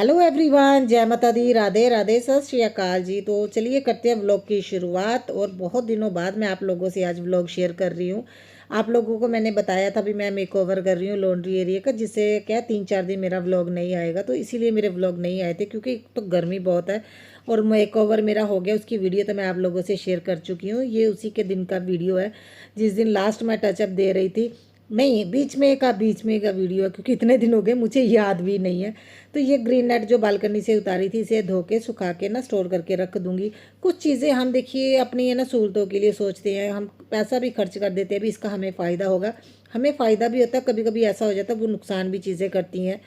Hello everyone, जय माता दी, राधे राधे, सत श्री अकाल जी। तो चलिए करते हैं व्लॉग की शुरुआत। और बहुत दिनों बाद मैं आप लोगों से आज व्लॉग शेयर कर रही हूँ। आप लोगों को मैंने बताया था भी मैं मेकओवर कर रही हूँ लॉन्ड्री एरिया का, जिससे क्या 3-4 दिन मेरा व्लॉग नहीं आएगा। तो इसीलिए मेरे व्लॉग नहीं आए थे, क्योंकि तो गर्मी बहुत है और मेकओवर मेरा हो गया। उसकी वीडियो तो मैं आप लोगों से शेयर कर चुकी हूँ। ये उसी के दिन का वीडियो है जिस दिन लास्ट मैं टचअप दे रही थी। नहीं, बीच में का वीडियो है, क्योंकि इतने दिन हो गए मुझे याद भी नहीं है। तो ये ग्रीन नेट जो बालकनी से उतारी थी, इसे धो के सुखा के ना स्टोर करके रख दूंगी। कुछ चीज़ें हम देखिए अपनी है ना सहूलतों के लिए सोचते हैं, हम पैसा भी खर्च कर देते हैं भी इसका हमें फ़ायदा होगा। हमें फ़ायदा भी होता है, कभी कभी ऐसा हो जाता है वो नुकसान भी चीज़ें करती हैं।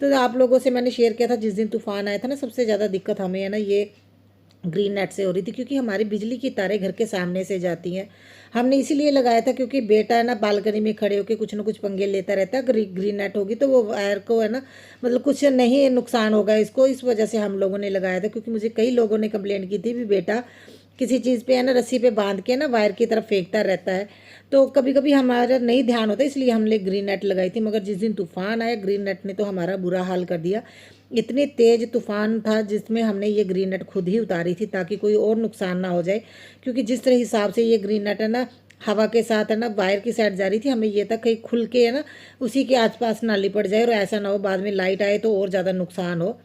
तो आप लोगों से मैंने शेयर किया था जिस दिन तूफान आया था ना, सबसे ज़्यादा दिक्कत हमें है ना ये ग्रीन नेट से हो रही थी, क्योंकि हमारी बिजली की तारें घर के सामने से जाती हैं। हमने इसीलिए लगाया था क्योंकि बेटा है ना बालकनी में खड़े होकर कुछ ना कुछ पंगे लेता रहता है। ग्रीन नेट होगी तो वो वायर को है ना, मतलब कुछ नहीं नुकसान होगा इसको, इस वजह से हम लोगों ने लगाया था। क्योंकि मुझे कई लोगों ने कंप्लेंट की थी भी बेटा किसी चीज़ पे है ना रस्सी पे बांध के ना वायर की तरफ फेंकता रहता है। तो कभी कभी हमारा नहीं ध्यान होता, इसलिए हमने ग्रीन नेट लगाई थी। मगर जिस दिन तूफान आया, ग्रीन नेट ने तो हमारा बुरा हाल कर दिया। इतनी तेज़ तूफान था जिसमें हमने ये ग्रीन नेट खुद ही उतारी थी, ताकि कोई और नुकसान ना हो जाए। क्योंकि जिस तरह हिसाब से ये ग्रीन नेट है ना हवा के साथ है ना वायर की साइड जा रही थी, हमें ये था कहीं खुल के है ना उसी के आसपास ना लिपट जाए, और ऐसा ना हो बाद में लाइट आए तो और ज़्यादा नुकसान हो।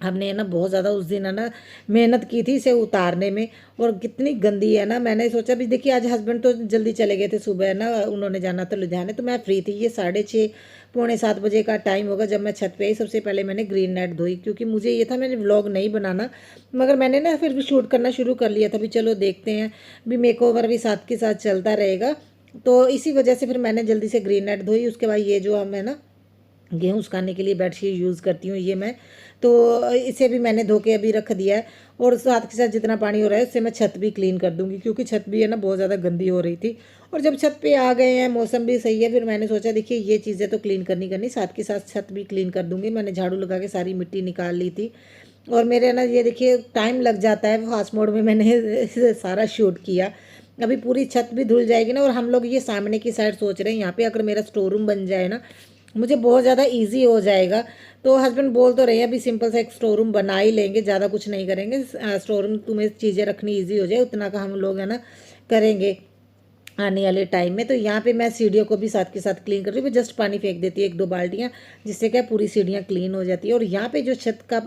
हमने है ना बहुत ज़्यादा उस दिन है ना मेहनत की थी इसे उतारने में। और कितनी गंदी है ना, मैंने सोचा भी देखिए आज हस्बैंड तो जल्दी चले गए थे, सुबह है ना उन्होंने जाना था लुधियाने, तो मैं फ्री थी। ये 6:30 6:45 बजे का टाइम होगा जब मैं छत पे आई। सबसे पहले मैंने ग्रीन नेट धोई, क्योंकि मुझे ये था मैंने व्लॉग नहीं बनाना, मगर मैंने ना फिर भी शूट करना शुरू कर लिया था भी चलो देखते हैं भी मेकओवर भी साथ के साथ चलता रहेगा। तो इसी वजह से फिर मैंने जल्दी से ग्रीन नेट धोई। उसके बाद ये जो हम है ना गेहूँ सुखाने के लिए बेडशीट यूज़ करती हूँ ये मैं, तो इसे भी मैंने धो के अभी रख दिया है। और साथ के साथ जितना पानी हो रहा है उससे मैं छत भी क्लीन कर दूँगी, क्योंकि छत भी है ना बहुत ज़्यादा गंदी हो रही थी। और जब छत पे आ गए हैं, मौसम भी सही है, फिर मैंने सोचा देखिए ये चीज़ें तो क्लीन करनी करनी, साथ के साथ छत भी क्लीन कर दूँगी। मैंने झाड़ू लगा के सारी मिट्टी निकाल ली थी। और मेरे ना ये देखिए टाइम लग जाता है, फास्ट मोड में मैंने सारा शूट किया। अभी पूरी छत भी धुल जाएगी ना। और हम लोग ये सामने की साइड सोच रहे हैं यहाँ पे अगर मेरा स्टोर रूम बन जाए ना, मुझे बहुत ज़्यादा इजी हो जाएगा। तो हस्बैंड बोल तो रहे हैं अभी सिंपल सा एक स्टोर रूम बना ही लेंगे, ज़्यादा कुछ नहीं करेंगे। स्टोर रूम तुम्हें चीज़ें रखनी इजी हो जाए उतना का हम लोग है ना करेंगे आने वाले टाइम में। तो यहाँ पे मैं सीढ़ियों को भी साथ के साथ क्लीन कर रही हूँ, जस्ट पानी फेंक देती है 1-2 बाल्टियाँ, जिससे क्या पूरी सीढ़ियाँ क्लीन हो जाती है। और यहाँ पे जो छत का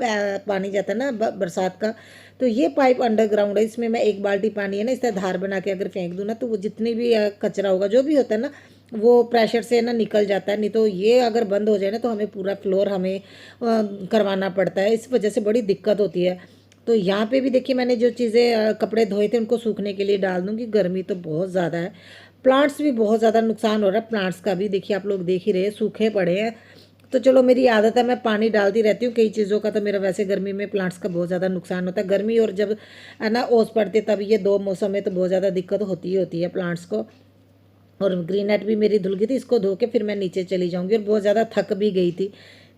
पानी जाता है ना बरसात का, तो ये पाइप अंडरग्राउंड है, इसमें मैं 1 बाल्टी पानी है ना इस तरह धार बना के अगर फेंक दूँ ना, तो वो जितनी भी कचरा होगा जो भी होता है ना वो प्रेशर से ना निकल जाता है। नहीं तो ये अगर बंद हो जाए ना तो हमें पूरा फ्लोर हमें करवाना पड़ता है, इस वजह से बड़ी दिक्कत होती है। तो यहाँ पे भी देखिए मैंने जो चीज़ें कपड़े धोए थे उनको सूखने के लिए डाल दूँगी, गर्मी तो बहुत ज़्यादा है। प्लांट्स भी बहुत ज़्यादा नुकसान हो रहा है, प्लांट्स का भी देखिए आप लोग देख ही रहे हैं सूखे पड़े हैं। तो चलो मेरी आदत है मैं पानी डालती रहती हूँ कई चीज़ों का। तो मेरा वैसे गर्मी में प्लांट्स का बहुत ज़्यादा नुकसान होता है। गर्मी और जब है ना ओस पड़ते तब ये 2 मौसम में तो बहुत ज़्यादा दिक्कत होती ही होती है प्लांट्स को। और ग्रीन नेट भी मेरी धुल गई थी, इसको धो के फिर मैं नीचे चली जाऊंगी। और बहुत ज़्यादा थक भी गई थी,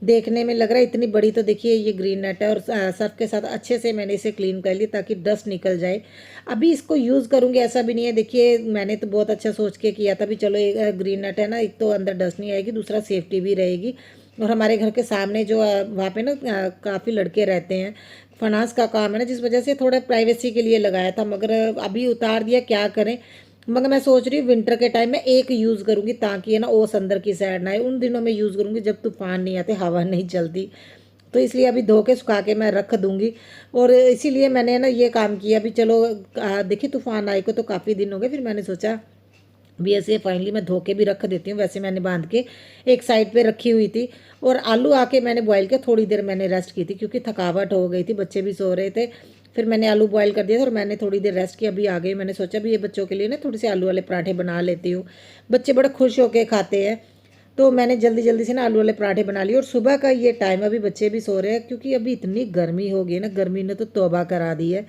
देखने में लग रहा है इतनी बड़ी। तो देखिए ये ग्रीन नेट है और सर्फ के साथ अच्छे से मैंने इसे क्लीन कर लिया ताकि डस्ट निकल जाए। अभी इसको यूज़ करूँगी ऐसा भी नहीं है। देखिए मैंने तो बहुत अच्छा सोच के किया था भी चलो एक ग्रीन नेट है ना, एक तो अंदर डस्ट नहीं आएगी, दूसरा सेफ्टी भी रहेगी। और हमारे घर के सामने जो वहाँ पे ना काफ़ी लड़के रहते हैं, फाइनेंस का काम है ना, जिस वजह से थोड़ा प्राइवेसी के लिए लगाया था। मगर अभी उतार दिया, क्या करें। मगर मैं सोच रही हूँ विंटर के टाइम में एक यूज़ करूँगी, ताकि है ना ओस अंदर की साइड ना आए। उन दिनों में यूज़ करूँगी जब तूफान नहीं आते, हवा नहीं चलती। तो इसलिए अभी धो के सुखा के मैं रख दूँगी। और इसीलिए मैंने ना ये काम किया भी चलो देखिए तूफान आए को तो काफ़ी दिन हो गए, फिर मैंने सोचा भी ऐसे फाइनली मैं धो के भी रख देती हूँ। वैसे मैंने बांध के एक साइड पे रखी हुई थी। और आलू आके मैंने बॉईल किया, थोड़ी देर मैंने रेस्ट की थी क्योंकि थकावट हो गई थी, बच्चे भी सो रहे थे। फिर मैंने आलू बॉईल कर दिया था और मैंने थोड़ी देर रेस्ट किया, अभी आ गई। मैंने सोचा भी ये बच्चों के लिए ना थोड़े से आलू वाले पराठे बना लेती हूँ, बच्चे बड़े खुश होकर खाते हैं। तो मैंने जल्दी जल्दी से ना आलू वाले पराठे बना लिए। और सुबह का ये टाइम, अभी बच्चे भी सो रहे हैं, क्योंकि अभी इतनी गर्मी हो गई है ना, गर्मी ने तो तौबा करा दी है।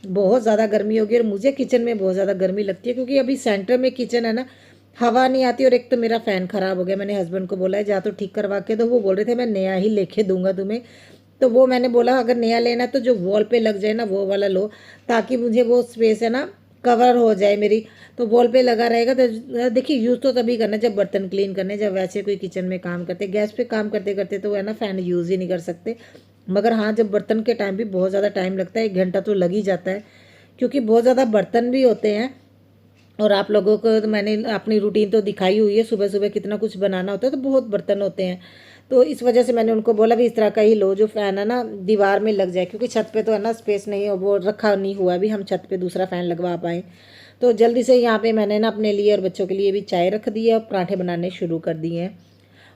बहुत ज़्यादा गर्मी होगी और मुझे किचन में बहुत ज़्यादा गर्मी लगती है, क्योंकि अभी सेंटर में किचन है ना, हवा नहीं आती। और एक तो मेरा फ़ैन ख़राब हो गया, मैंने हस्बैंड को बोला है जा तो ठीक करवा के दो। वो बोल रहे थे मैं नया ही लेके दूंगा तुम्हें। तो वो मैंने बोला अगर नया लेना तो जो वॉल पे लग जाए ना वो वाला लो, ताकि मुझे वो स्पेस है ना कवर हो जाए मेरी। तो वॉल पे लगा रहेगा तो देखिए यूज़ तो तभी करना जब बर्तन क्लीन करने, जब वैसे कोई किचन में काम करते, गैस पे काम करते करते तो है ना फ़ैन यूज़ ही नहीं कर सकते। मगर हाँ, जब बर्तन के टाइम भी बहुत ज़्यादा टाइम लगता है, 1 घंटा तो लग ही जाता है, क्योंकि बहुत ज़्यादा बर्तन भी होते हैं। और आप लोगों को तो मैंने अपनी रूटीन तो दिखाई हुई है, सुबह सुबह कितना कुछ बनाना होता है, तो बहुत बर्तन होते हैं। तो इस वजह से मैंने उनको बोला भी इस तरह का ही लो जो फ़ैन है ना दीवार में लग जाए, क्योंकि छत पे तो है ना स्पेस नहीं है, वो रखा नहीं हुआ भी हम छत पे दूसरा फ़ैन लगवा पाएँ। तो जल्दी से यहाँ पे मैंने ना अपने लिए और बच्चों के लिए भी चाय रख दी है और पराठे बनाने शुरू कर दिए हैं।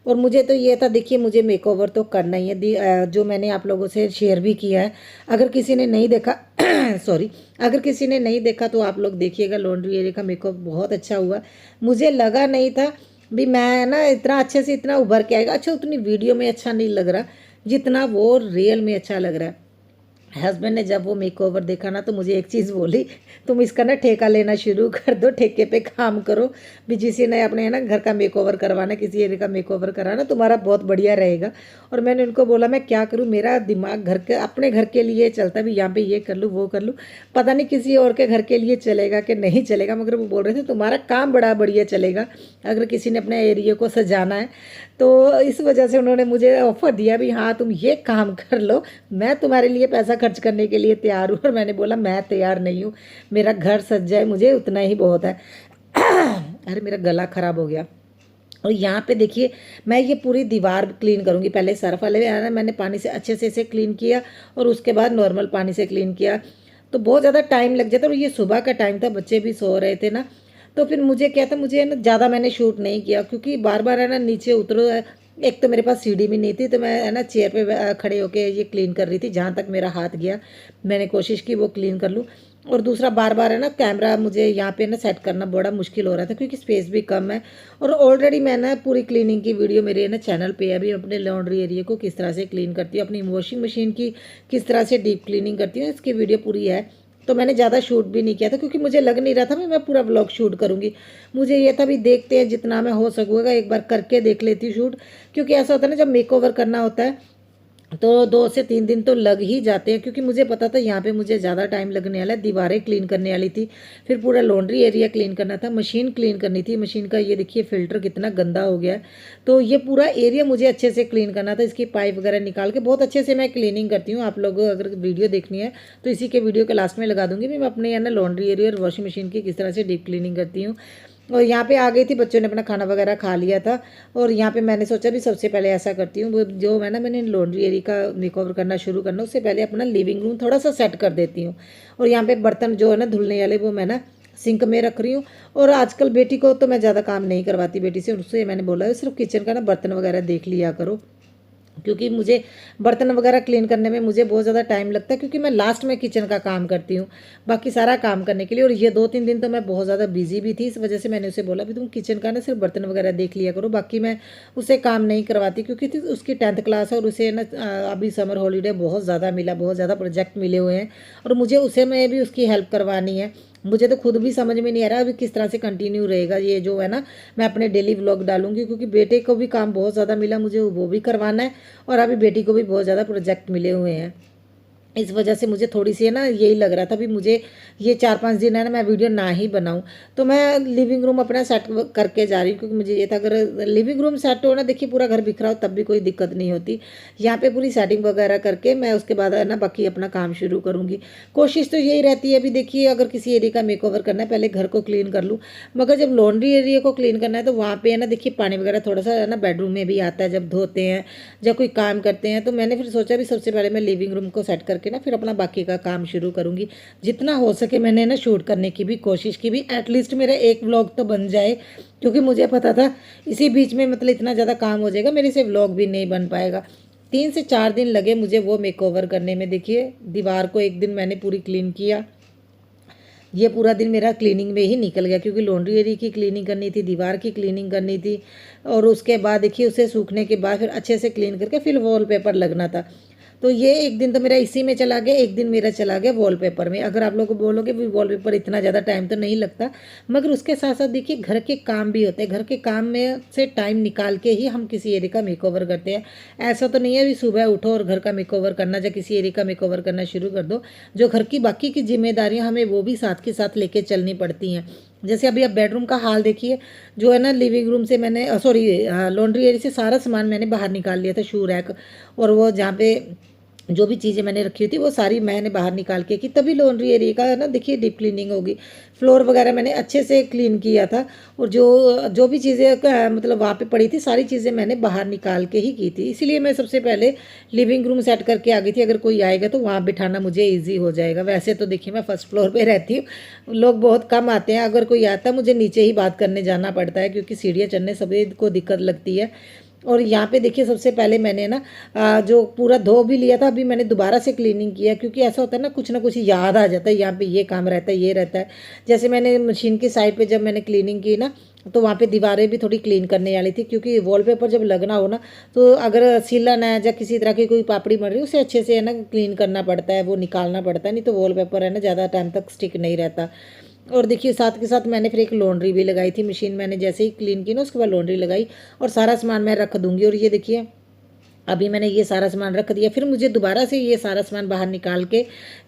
और मुझे तो ये था, देखिए मुझे मेकओवर तो करना ही है, जो मैंने आप लोगों से शेयर भी किया है। अगर किसी ने नहीं देखा सॉरी, अगर किसी ने नहीं देखा तो आप लोग देखिएगा। लॉन्ड्री एरिया का मेकअप बहुत अच्छा हुआ। मुझे लगा नहीं था भी मैं ना इतना अच्छे से इतना उभर के आएगा। अच्छा, उतनी वीडियो में अच्छा नहीं लग रहा जितना वो रियल में अच्छा लग रहा है। हस्बैंड ने जब वो मेकओवर देखा ना तो मुझे एक चीज़ बोली, तुम इसका ना ठेका लेना शुरू कर दो, ठेके पे काम करो भी। किसी ने अपने है ना घर का मेकओवर करवाना, किसी एरिया का मेकओवर कराना, तुम्हारा बहुत बढ़िया रहेगा। और मैंने उनको बोला मैं क्या करूँ, मेरा दिमाग घर के अपने घर के लिए चलता भी, यहाँ पे ये कर लूँ वो कर लूँ, पता नहीं किसी और के घर के लिए चलेगा कि नहीं चलेगा। मगर वो बोल रहे थे तुम्हारा काम बड़ा बढ़िया चलेगा अगर किसी ने अपने एरिया को सजाना है। तो इस वजह से उन्होंने मुझे ऑफ़र दिया भी हाँ तुम ये काम कर लो, मैं तुम्हारे लिए पैसा खर्च करने के लिए तैयार हूँ। और मैंने बोला मैं तैयार नहीं हूँ, मेरा घर सज जाए मुझे उतना ही बहुत है। अरे मेरा गला ख़राब हो गया। और यहाँ पे देखिए मैं ये पूरी दीवार क्लीन करूँगी। पहले सर्फ वाले में ना मैंने पानी से अच्छे से इसे क्लीन किया और उसके बाद नॉर्मल पानी से क्लीन किया। तो बहुत ज़्यादा टाइम लग जाता, और ये सुबह का टाइम था, बच्चे भी सो रहे थे ना। तो फिर मुझे क्या था, मुझे ना ज़्यादा मैंने शूट नहीं किया, क्योंकि बार बार है ना नीचे उतरो। एक तो मेरे पास सीढ़ी भी नहीं थी, तो मैं है ना चेयर पे खड़े होके ये क्लीन कर रही थी। जहाँ तक मेरा हाथ गया मैंने कोशिश की वो क्लीन कर लूँ। और दूसरा बार बार है ना कैमरा मुझे यहाँ पे ना सेट करना बड़ा मुश्किल हो रहा था, क्योंकि स्पेस भी कम है। और ऑलरेडी मैं ना पूरी क्लीनिंग की वीडियो मेरे है ना चैनल पे है, अभी अपने लॉन्ड्री एरिया को किस तरह से क्लीन करती हूँ, अपनी वॉशिंग मशीन की किस तरह से डीप क्लीनिंग करती हूँ, इसकी वीडियो पूरी है। तो मैंने ज़्यादा शूट भी नहीं किया था, क्योंकि मुझे लग नहीं रहा था मैं पूरा व्लॉग शूट करूँगी। मुझे ये था भी देखते हैं जितना मैं हो सकूँगा, एक बार करके देख लेती हूँ शूट। क्योंकि ऐसा होता है ना जब मेकओवर करना होता है तो 2 से 3 दिन तो लग ही जाते हैं, क्योंकि मुझे पता था यहाँ पे मुझे ज़्यादा टाइम लगने वाला है। दीवारें क्लीन करने वाली थी, फिर पूरा लॉन्ड्री एरिया क्लीन करना था, मशीन क्लीन करनी थी। मशीन का ये देखिए फ़िल्टर कितना गंदा हो गया है। तो ये पूरा एरिया मुझे अच्छे से क्लीन करना था। इसकी पाइप वगैरह निकाल के बहुत अच्छे से मैं क्लीनिंग करती हूँ। आप लोग अगर वीडियो देखनी है तो इसी के वीडियो के लास्ट में लगा दूँगी मैं अपने है ना लॉन्ड्री एरिया और वॉशिंग मशीन की किस तरह से डीप क्लीनिंग करती हूँ। और यहाँ पे आ गई थी, बच्चों ने अपना खाना वगैरह खा लिया था। और यहाँ पे मैंने सोचा भी सबसे पहले ऐसा करती हूँ, वो जो मैंने लॉन्ड्री एरिया का मेकओवर करना शुरू करना उससे पहले अपना लिविंग रूम थोड़ा सा सेट कर देती हूँ। और यहाँ पे बर्तन जो है ना धुलने वाले वो मैं ना सिंक में रख रही हूँ। और आजकल बेटी को तो मैं ज़्यादा काम नहीं करवाती बेटी से, उससे मैंने बोला है सिर्फ किचन का ना बर्तन वगैरह देख लिया करो, क्योंकि मुझे बर्तन वगैरह क्लीन करने में मुझे बहुत ज़्यादा टाइम लगता है, क्योंकि मैं लास्ट में किचन का काम करती हूँ बाकी सारा काम करने के लिए। और ये 2-3 दिन तो मैं बहुत ज़्यादा बिजी भी थी, इस वजह से मैंने उसे बोला भी तुम किचन का ना सिर्फ बर्तन वगैरह देख लिया करो, बाकी मैं उसे काम नहीं करवाती। क्योंकि उसकी 10th क्लास है और उसे ना अभी समर हॉलीडे बहुत ज़्यादा मिला, बहुत ज़्यादा प्रोजेक्ट मिले हुए हैं, और मुझे उसे में भी उसकी हेल्प करवानी है। मुझे तो खुद भी समझ में नहीं आ रहा अभी किस तरह से कंटिन्यू रहेगा ये जो है ना मैं अपने डेली व्लॉग डालूंगी, क्योंकि बेटे को भी काम बहुत ज़्यादा मिला, मुझे वो भी करवाना है। और अभी बेटी को भी बहुत ज़्यादा प्रोजेक्ट मिले हुए हैं। इस वजह से मुझे थोड़ी सी है ना यही लग रहा था भी मुझे ये 4-5 दिन है ना मैं वीडियो ना ही बनाऊं। तो मैं लिविंग रूम अपना सेट करके जा रही हूँ, क्योंकि मुझे ये था अगर लिविंग रूम सेट हो ना, देखिए पूरा घर बिखरा हो तब भी कोई दिक्कत नहीं होती। यहाँ पे पूरी सेटिंग वगैरह करके मैं उसके बाद है ना बाकी अपना काम शुरू करूँगी। कोशिश तो यही रहती है, अभी देखिए अगर किसी एरिया का मेकओवर करना है पहले घर को क्लीन कर लूँ। मगर जब लॉन्ड्री एरिया को क्लीन करना है तो वहाँ पे है ना देखिए पानी वगैरह थोड़ा सा है ना बेडरूम में भी आता है जब धोते हैं, जब कोई काम करते हैं। तो मैंने फिर सोचा भी सबसे पहले मैं लिविंग रूम को सेट करके ना फिर अपना बाकी का काम शुरू करूँगी। जितना हो सके मैंने ना शूट करने की भी कोशिश की भी, एटलीस्ट मेरा एक व्लॉग तो बन जाए, क्योंकि मुझे पता था इसी बीच में मतलब इतना ज़्यादा काम हो जाएगा मेरे से व्लॉग भी नहीं बन पाएगा। 3 से 4 दिन लगे मुझे वो मेकओवर करने में। देखिए दीवार को एक दिन मैंने पूरी क्लीन किया, ये पूरा दिन मेरा क्लीनिंग में ही निकल गया, क्योंकि लॉन्ड्री एरिया की क्लीनिंग करनी थी, दीवार की क्लीनिंग करनी थी। और उसके बाद देखिए उसे सूखने के बाद फिर अच्छे से क्लीन करके फिर वॉलपेपर लगना था। तो ये एक दिन तो मेरा इसी में चला गया, एक दिन मेरा चला गया वॉलपेपर में। अगर आप लोग बोलोगे भी वॉलपेपर इतना ज़्यादा टाइम तो नहीं लगता, मगर उसके साथ साथ देखिए घर के काम भी होते हैं। घर के काम में से टाइम निकाल के ही हम किसी एरिया का मेकओवर करते हैं। ऐसा तो नहीं है भी सुबह उठो और घर का मेकओवर करना, या किसी एरिया का मेकओवर करना शुरू कर दो। जो घर की बाकी की जिम्मेदारियां हमें वो भी साथ के साथ लेके चलनी पड़ती हैं। जैसे अभी आप बेडरूम का हाल देखिए, जो है ना लिविंग रूम से मैंने सॉरी लॉन्ड्री एरिया से सारा सामान मैंने बाहर निकाल लिया था, शू रैक और वो जहाँ पे जो भी चीज़ें मैंने रखी हुई थी वो सारी मैंने बाहर निकाल के की, तभी लॉन्ड्री एरिया का ना देखिए डीप क्लीनिंग होगी। फ्लोर वगैरह मैंने अच्छे से क्लीन किया था, और जो जो भी चीज़ें मतलब वहाँ पे पड़ी थी सारी चीज़ें मैंने बाहर निकाल के ही की थी। इसीलिए मैं सबसे पहले लिविंग रूम सेट करके आ गई थी, अगर कोई आएगा तो वहाँ बिठाना मुझे ईजी हो जाएगा। वैसे तो देखिए मैं फर्स्ट फ्लोर पर रहती हूँ, लोग बहुत कम आते हैं, अगर कोई आता है मुझे नीचे ही बात करने जाना पड़ता है, क्योंकि सीढ़ियाँ चढ़ने सभी को दिक्कत लगती है। और यहाँ पे देखिए सबसे पहले मैंने ना जो पूरा धो भी लिया था, अभी मैंने दोबारा से क्लीनिंग किया, क्योंकि ऐसा होता है ना कुछ याद आ जाता है, यहाँ पे ये काम रहता है, ये रहता है। जैसे मैंने मशीन की साइड पे जब मैंने क्लीनिंग की ना, तो वहाँ पे दीवारें भी थोड़ी क्लीन करने वाली थी, क्योंकि वॉलपेपर जब लगना हो ना, तो अगर सीलन है या किसी तरह की कोई पापड़ी बन रही है उसे अच्छे से है ना क्लीन करना पड़ता है, वो निकालना पड़ता है, नहीं तो वॉलपेपर है ना ज़्यादा टाइम तक स्टिक नहीं रहता। और देखिए साथ के साथ मैंने फिर एक लॉन्ड्री भी लगाई थी, मशीन मैंने जैसे ही क्लीन की ना उसके बाद लॉन्ड्री लगाई, और सारा सामान मैं रख दूंगी। और ये देखिए अभी मैंने ये सारा सामान रख दिया, फिर मुझे दोबारा से ये सारा सामान बाहर निकाल के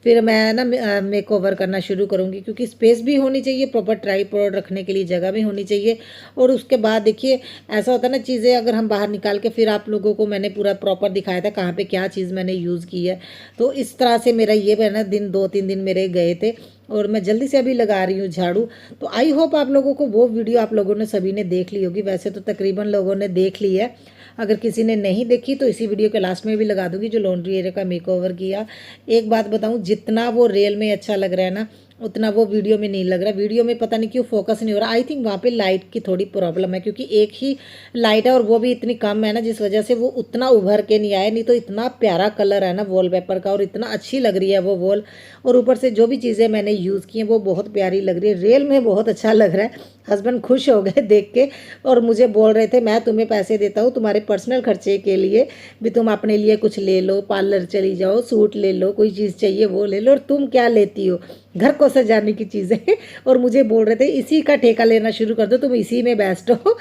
फिर मैं ना मेक ओवर करना शुरू करूँगी, क्योंकि स्पेस भी होनी चाहिए, प्रॉपर ट्राईपॉड रखने के लिए जगह भी होनी चाहिए। और उसके बाद देखिए ऐसा होता है ना, चीज़ें अगर हम बाहर निकाल के फिर आप लोगों को मैंने पूरा प्रॉपर दिखाया था कहाँ पे क्या चीज़ मैंने यूज़ की है। तो इस तरह से मेरा ये है ना दिन 2-3 दिन मेरे गए थे, और मैं जल्दी से अभी लगा रही हूँ झाड़ू। तो आई होप आप लोगों को वो वीडियो आप लोगों ने सभी ने देख ली होगी, वैसे तो तकरीबन लोगों ने देख ली है। अगर किसी ने नहीं देखी तो इसी वीडियो के लास्ट में भी लगा दूंगी, जो लॉन्ड्री एरिया का मेकओवर किया। एक बात बताऊं, जितना वो रियल में अच्छा लग रहा है ना, उतना वो वीडियो में नहीं लग रहा। वीडियो में पता नहीं क्यों फोकस नहीं हो रहा। आई थिंक वहाँ पे लाइट की थोड़ी प्रॉब्लम है, क्योंकि एक ही लाइट है और वो भी इतनी कम है ना, जिस वजह से वो उतना उभर के नहीं आया। नहीं तो इतना प्यारा कलर है ना वॉलपेपर का, और इतना अच्छी लग रही है वो वॉल। और ऊपर से जो भी चीज़ें मैंने यूज़ की हैं वो बहुत प्यारी लग रही है, रियल में बहुत अच्छा लग रहा है। हस्बैंड खुश हो गए देख के, और मुझे बोल रहे थे मैं तुम्हें पैसे देता हूँ तुम्हारे पर्सनल खर्चे के लिए भी, तुम अपने लिए कुछ ले लो, पार्लर चली जाओ, सूट ले लो, कोई चीज़ चाहिए वो ले लो, और तुम क्या लेती हो, घर को सजाने की चीज़ें। और मुझे बोल रहे थे इसी का ठेका लेना शुरू कर दो, तुम इसी में बेस्ट हो।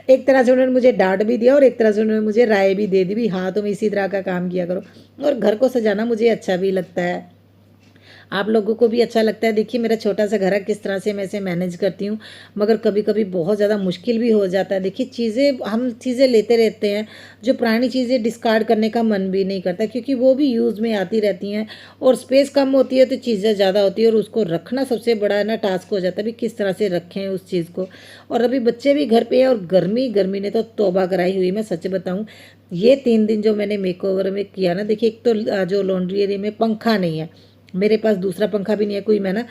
एक तरह से उन्होंने मुझे डांट भी दिया, और एक तरह से उन्होंने मुझे राय भी दे दी भी हाँ तुम इसी तरह का काम किया करो। और घर को सजाना मुझे अच्छा भी लगता है, आप लोगों को भी अच्छा लगता है। देखिए मेरा छोटा सा घर है, किस तरह से मैं इसे मैनेज करती हूँ, मगर कभी कभी बहुत ज़्यादा मुश्किल भी हो जाता है। देखिए हम चीज़ें लेते रहते हैं, जो पुरानी चीज़ें डिस्कार्ड करने का मन भी नहीं करता, क्योंकि वो भी यूज़ में आती रहती हैं, और स्पेस कम होती है तो चीज़ें ज़्यादा होती है, और उसको रखना सबसे बड़ा ना टास्क हो जाता है भी किस तरह से रखें उस चीज़ को। और अभी बच्चे भी घर पे हैं, और गर्मी गर्मी ने तो तौबा कराई हुई। मैं सच बताऊँ, ये 3 दिन जो मैंने मेकओवर में किया ना, देखिए एक तो जो लॉन्ड्री एरिया में पंखा नहीं है, मेरे पास दूसरा पंखा भी नहीं है कोई, मैं ना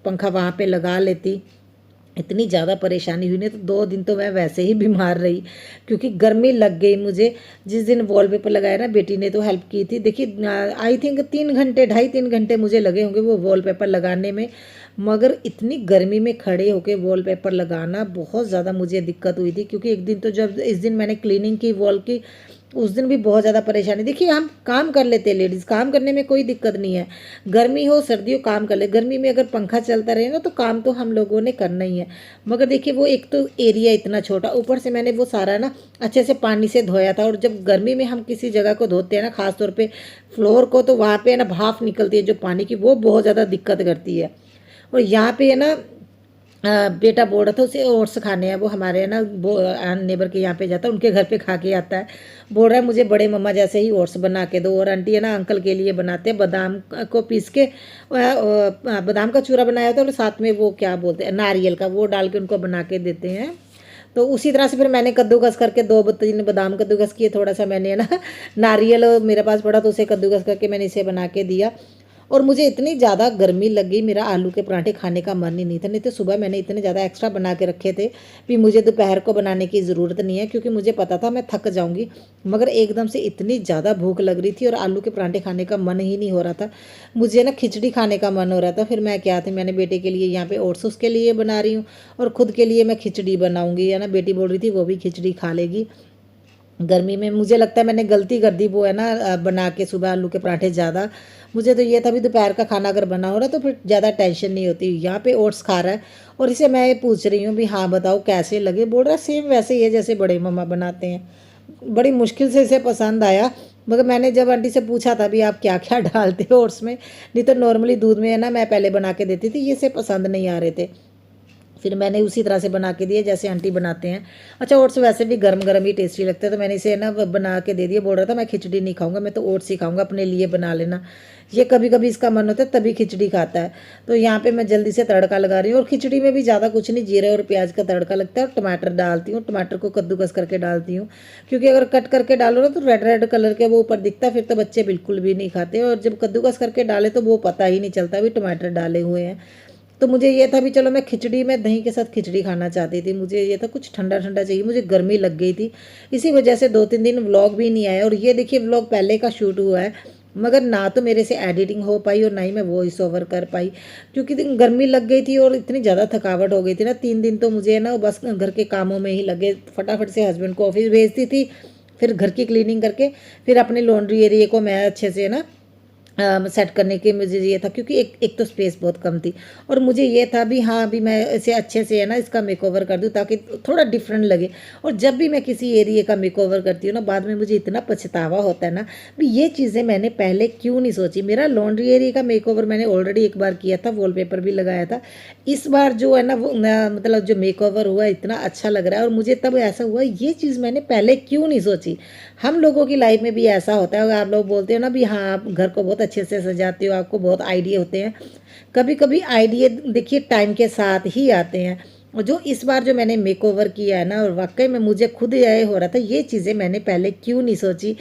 पंखा वहाँ पे लगा लेती। इतनी ज़्यादा परेशानी हुई नहीं तो 2 दिन तो मैं वैसे ही बीमार रही, क्योंकि गर्मी लग गई मुझे। जिस दिन वॉलपेपर लगाया ना, बेटी ने तो हेल्प की थी। देखिए आई थिंक 3 घंटे 2.5-3 घंटे मुझे लगे होंगे वो वॉलपेपर लगाने में, मगर इतनी गर्मी में खड़े होकर वॉलपेपर लगाना बहुत ज़्यादा मुझे दिक्कत हुई थी। क्योंकि एक दिन तो जब इस दिन मैंने क्लीनिंग की वॉल की, उस दिन भी बहुत ज़्यादा परेशानी। देखिए हम काम कर लेते हैं, लेडीज़ काम करने में कोई दिक्कत नहीं है, गर्मी हो सर्दी हो काम कर ले। गर्मी में अगर पंखा चलता रहे ना तो काम तो हम लोगों ने करना ही है। मगर देखिए वो एक तो एरिया इतना छोटा, ऊपर से मैंने वो सारा ना अच्छे से पानी से धोया था। और जब गर्मी में हम किसी जगह को धोते हैं ना, खासतौर पर फ्लोर को, तो वहाँ पर है ना भाप निकलती है जो पानी की, वो बहुत ज़्यादा दिक्कत करती है। और यहाँ पे है ना बेटा बोल रहा था उसे ओट्स खाने हैं, वो हमारे है ना वो नेबर के यहाँ पे जाता है, उनके घर पे खा के आता है। बोल रहा है मुझे बड़े मम्मा जैसे ही ओट्स बना के दो। और आंटी है ना अंकल के लिए बनाते हैं, बादाम को पीस के बादाम का चूरा बनाया होता है, और साथ में वो क्या बोलते हैं नारियल का, वो डाल के उनको बना के देते हैं। तो उसी तरह से फिर मैंने कद्दूकस करके 2-3 बादाम कद्दूकस किए, थोड़ा सा मैंने ना नारियल मेरे पास पड़ा तो उसे कद्दूकस करके मैंने इसे बना के दिया। और मुझे इतनी ज़्यादा गर्मी लग गई, मेरा आलू के पराठे खाने का मन ही नहीं था। नहीं तो सुबह मैंने इतने ज़्यादा एक्स्ट्रा बना के रखे थे भी मुझे दोपहर को बनाने की ज़रूरत नहीं है, क्योंकि मुझे पता था मैं थक जाऊँगी। मगर एकदम से इतनी ज़्यादा भूख लग रही थी और आलू के पराठे खाने का मन ही नहीं हो रहा था, मुझे ना खिचड़ी खाने का मन हो रहा था। फिर मैं क्या थी, मैंने बेटे के लिए यहाँ पे ओट्स उसके लिए बना रही हूँ, और ख़ुद के लिए मैं खिचड़ी बनाऊँगी, है ना। बेटी बोल रही थी वो भी खिचड़ी खा लेगी गर्मी में। मुझे लगता है मैंने गलती कर दी, वो है ना बना के सुबह आलू के पराठे ज़्यादा। मुझे तो ये था भी दोपहर का खाना अगर बना हो रहा तो फिर ज़्यादा टेंशन नहीं होती। यहाँ पे ओट्स खा रहा है, और इसे मैं ये पूछ रही हूँ भी हाँ बताओ कैसे लगे। बोल रहा है सेम वैसे ही है जैसे बड़े मम्मा बनाते हैं। बड़ी मुश्किल से इसे पसंद आया। मगर मैंने जब आंटी से पूछा था भी आप क्या क्या डालते हो ओट्स में, नहीं तो नॉर्मली दूध में है ना मैं पहले बना के देती थी, ये इसे पसंद नहीं आ रहे थे। फिर मैंने उसी तरह से बना के दिए जैसे आंटी बनाते हैं। अच्छा, ओट्स वैसे भी गरम गरम ही टेस्टी लगते हैं, तो मैंने इसे ना बना के दे दिया। बोल रहा था मैं खिचड़ी नहीं खाऊंगा, मैं तो ओट्स ही खाऊंगा, अपने लिए बना लेना। ये कभी कभी इसका मन होता है तभी खिचड़ी खाता है। तो यहाँ पे मैं जल्दी से तड़का लगा रही हूँ, और खिचड़ी में भी ज़्यादा कुछ नहीं, जीरे और प्याज का तड़का लगता है और टमाटर डालती हूँ। टमाटर को कद्दूकस करके डालती हूँ, क्योंकि अगर कट करके डालो ना तो रेड रेड कलर के वो ऊपर दिखता है, फिर तो बच्चे बिल्कुल भी नहीं खाते। और जब कद्दूकस करके डाले तो वो पता ही नहीं चलता भी टमाटर डाले हुए हैं। तो मुझे ये था भी चलो, मैं खिचड़ी में दही के साथ खिचड़ी खाना चाहती थी। मुझे ये था कुछ ठंडा ठंडा चाहिए, मुझे गर्मी लग गई थी। इसी वजह से 2-3 दिन व्लॉग भी नहीं आया। और ये देखिए व्लॉग पहले का शूट हुआ है, मगर ना तो मेरे से एडिटिंग हो पाई और ना ही मैं वॉइस ओवर कर पाई, क्योंकि गर्मी लग गई थी और इतनी ज़्यादा थकावट हो गई थी ना। 3 दिन तो मुझे ना बस घर के कामों में ही लगे, फटाफट से हस्बैंड को ऑफिस भेजती थी, फिर घर की क्लीनिंग करके फिर अपने लॉन्ड्री एरिया को मैं अच्छे से ना सेट करने के मुझे ये था, क्योंकि एक तो स्पेस बहुत कम थी। और मुझे ये था भी हाँ भी मैं इसे अच्छे से है ना इसका मेकओवर कर दूँ ताकि थोड़ा डिफरेंट लगे। और जब भी मैं किसी एरिया का मेकओवर करती हूँ ना, बाद में मुझे इतना पछतावा होता है ना भी ये चीज़ें मैंने पहले क्यों नहीं सोची। मेरा लॉन्ड्री एरिया का मेकओवर मैंने ऑलरेडी एक बार किया था, वॉलपेपर भी लगाया था। इस बार जो है ना वो मतलब जो मेकओवर हुआ इतना अच्छा लग रहा है, और मुझे तब ऐसा हुआ ये चीज़ मैंने पहले क्यों नहीं सोची। हम लोगों की लाइफ में भी ऐसा होता है, आप लोग बोलते हो ना भी हाँ आप घर को बहुत अच्छे से सजाते हो, आपको बहुत आइडिया होते हैं। कभी कभी आइडिया देखिए टाइम के साथ ही आते हैं। और जो इस बार जो मैंने मेकओवर किया है ना, और वाकई में मुझे खुद यह हो रहा था ये चीज़ें मैंने पहले क्यों नहीं सोची।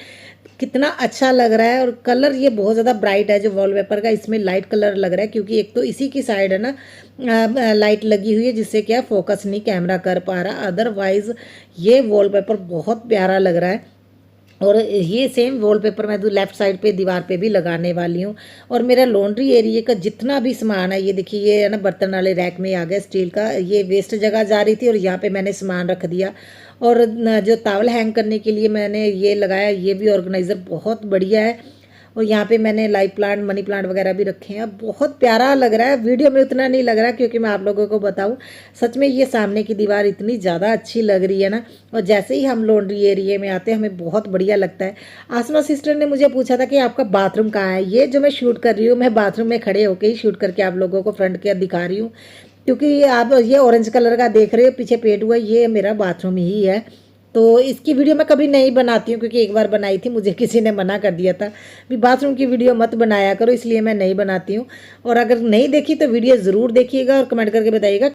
कितना अच्छा लग रहा है, और कलर ये बहुत ज़्यादा ब्राइट है जो वॉलपेपर का, इसमें लाइट कलर लग रहा है, क्योंकि एक तो इसी की साइड है ना लाइट लगी हुई है जिससे क्या फोकस नहीं कैमरा कर पा रहा। अदरवाइज़ ये वॉलपेपर बहुत प्यारा लग रहा है। और ये सेम वॉलपेपर मैं लेफ़्ट साइड पे दीवार पे भी लगाने वाली हूँ। और मेरा लॉन्ड्री एरिया का जितना भी सामान है, ये देखिए ये है ना बर्तन वाले रैक में आ गया स्टील का, ये वेस्ट जगह जा रही थी और यहाँ पे मैंने सामान रख दिया। और जो टॉवल हैंग करने के लिए मैंने ये लगाया, ये भी ऑर्गेनाइज़र बहुत बढ़िया है। और यहाँ पे मैंने लाइव प्लांट मनी प्लांट वगैरह भी रखे हैं, बहुत प्यारा लग रहा है। वीडियो में उतना नहीं लग रहा क्योंकि मैं आप लोगों को बताऊँ, सच में ये सामने की दीवार इतनी ज़्यादा अच्छी लग रही है ना। और जैसे ही हम लॉन्ड्री एरिया में आते हैं हमें बहुत बढ़िया लगता है। आसमा सिस्टर ने मुझे पूछा था कि आपका बाथरूम कहाँ है। ये जो मैं शूट कर रही हूँ, मैं बाथरूम में खड़े होकर ही शूट करके आप लोगों को फ्रंट के दिखा रही हूँ, क्योंकि आप ये ऑरेंज कलर का देख रहे हो पीछे पेंट हुआ, ये मेरा बाथरूम ही है। तो इसकी वीडियो मैं कभी नहीं बनाती हूँ, क्योंकि एक बार बनाई थी, मुझे किसी ने मना कर दिया था भी बाथरूम की वीडियो मत बनाया करो, इसलिए मैं नहीं बनाती हूँ। और अगर नहीं देखी तो वीडियो ज़रूर देखिएगा और कमेंट करके बताइएगा